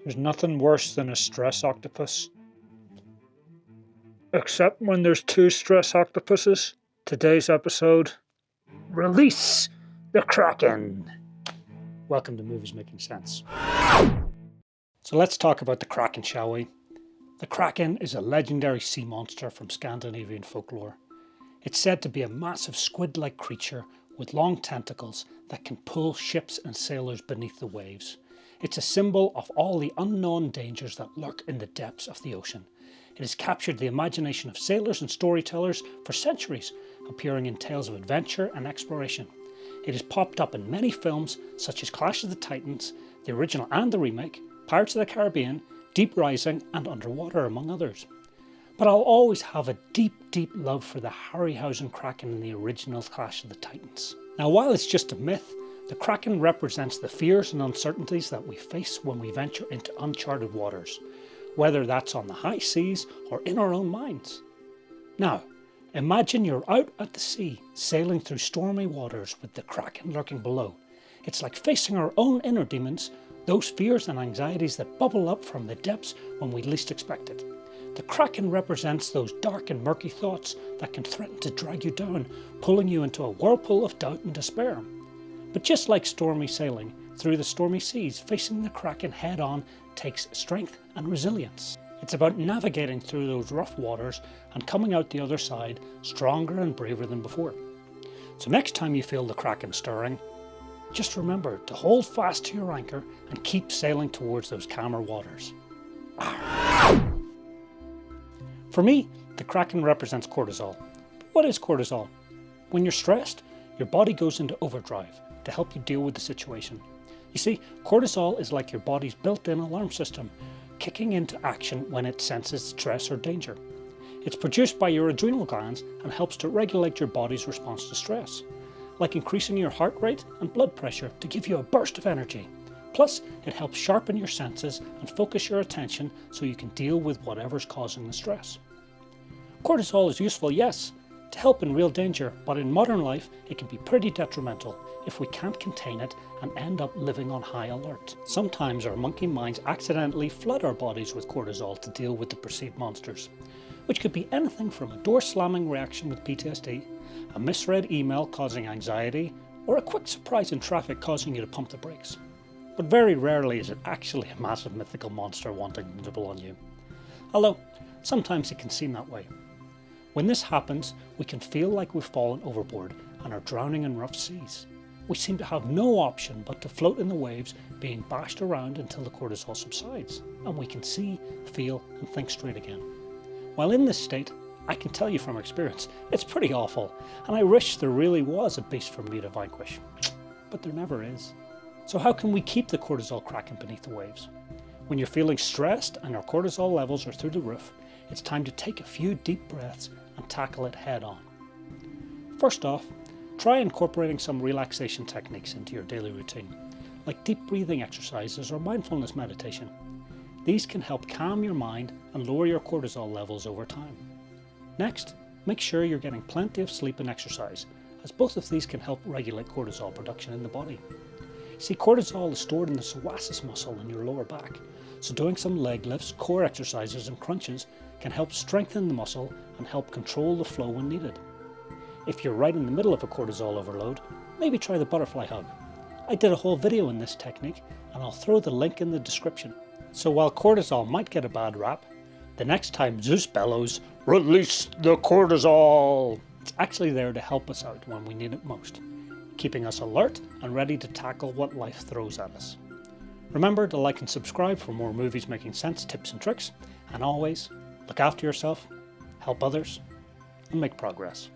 There's nothing worse than a stress octopus. Except when there's two stress octopuses. Today's episode, Release the Kraken. Welcome to Movies Making Sense. So let's talk about the Kraken, shall we? The Kraken is a legendary sea monster from Scandinavian folklore. It's said to be a massive squid-like creature with long tentacles that can pull ships and sailors beneath the waves. It's a symbol of all the unknown dangers that lurk in the depths of the ocean. It has captured the imagination of sailors and storytellers for centuries, appearing in tales of adventure and exploration. It has popped up in many films such as Clash of the Titans, the original and the remake, Pirates of the Caribbean, Deep Rising and Underwater, among others. But I'll always have a deep love for the Harryhausen Kraken in the original Clash of the Titans. Now, while it's just a myth, the Kraken represents the fears and uncertainties that we face when we venture into uncharted waters, whether that's on the high seas or in our own minds. Now, imagine you're out at the sea, sailing through stormy waters with the Kraken lurking below. It's like facing our own inner demons, those fears and anxieties that bubble up from the depths when we least expect it. The Kraken represents those dark and murky thoughts that can threaten to drag you down, pulling you into a whirlpool of doubt and despair. But just like stormy sailing through the stormy seas, facing the Kraken head on takes strength and resilience. It's about navigating through those rough waters and coming out the other side stronger and braver than before. So next time you feel the Kraken stirring, just remember to hold fast to your anchor and keep sailing towards those calmer waters. For me, the Kraken represents cortisol. But what is cortisol? When you're stressed, your body goes into overdrive to help you deal with the situation. You see, cortisol is like your body's built-in alarm system, kicking into action when it senses stress or danger. It's produced by your adrenal glands and helps to regulate your body's response to stress, like increasing your heart rate and blood pressure to give you a burst of energy. Plus, it helps sharpen your senses and focus your attention so you can deal with whatever's causing the stress. Cortisol is useful, yes, to help in real danger, but in modern life it can be pretty detrimental if we can't contain it and end up living on high alert. Sometimes our monkey minds accidentally flood our bodies with cortisol to deal with the perceived monsters, which could be anything from a door slamming reaction with PTSD, a misread email causing anxiety, or a quick surprise in traffic causing you to pump the brakes. But very rarely is it actually a massive mythical monster wanting to nibble on you. Although, sometimes it can seem that way. When this happens, we can feel like we've fallen overboard and are drowning in rough seas. We seem to have no option but to float in the waves, being bashed around until the cortisol subsides, and we can see, feel, and think straight again. While in this state, I can tell you from experience, it's pretty awful, and I wish there really was a beast for me to vanquish. But there never is. So how can we keep the cortisol Kraken beneath the waves? When you're feeling stressed and your cortisol levels are through the roof, it's time to take a few deep breaths and tackle it head on. First off, try incorporating some relaxation techniques into your daily routine, like deep breathing exercises or mindfulness meditation. These can help calm your mind and lower your cortisol levels over time. Next, make sure you're getting plenty of sleep and exercise, as both of these can help regulate cortisol production in the body. See, cortisol is stored in the psoas muscle in your lower back, so doing some leg lifts, core exercises and crunches can help strengthen the muscle and help control the flow when needed. If you're right in the middle of a cortisol overload, maybe try the butterfly hug. I did a whole video in this technique and I'll throw the link in the description. So while cortisol might get a bad rap, the next time Zeus bellows, "Release the cortisol!" it's actually there to help us out when we need it most, keeping us alert and ready to tackle what life throws at us. Remember to like and subscribe for more Movies Making Sense tips and tricks, and always look after yourself, help others, and make progress.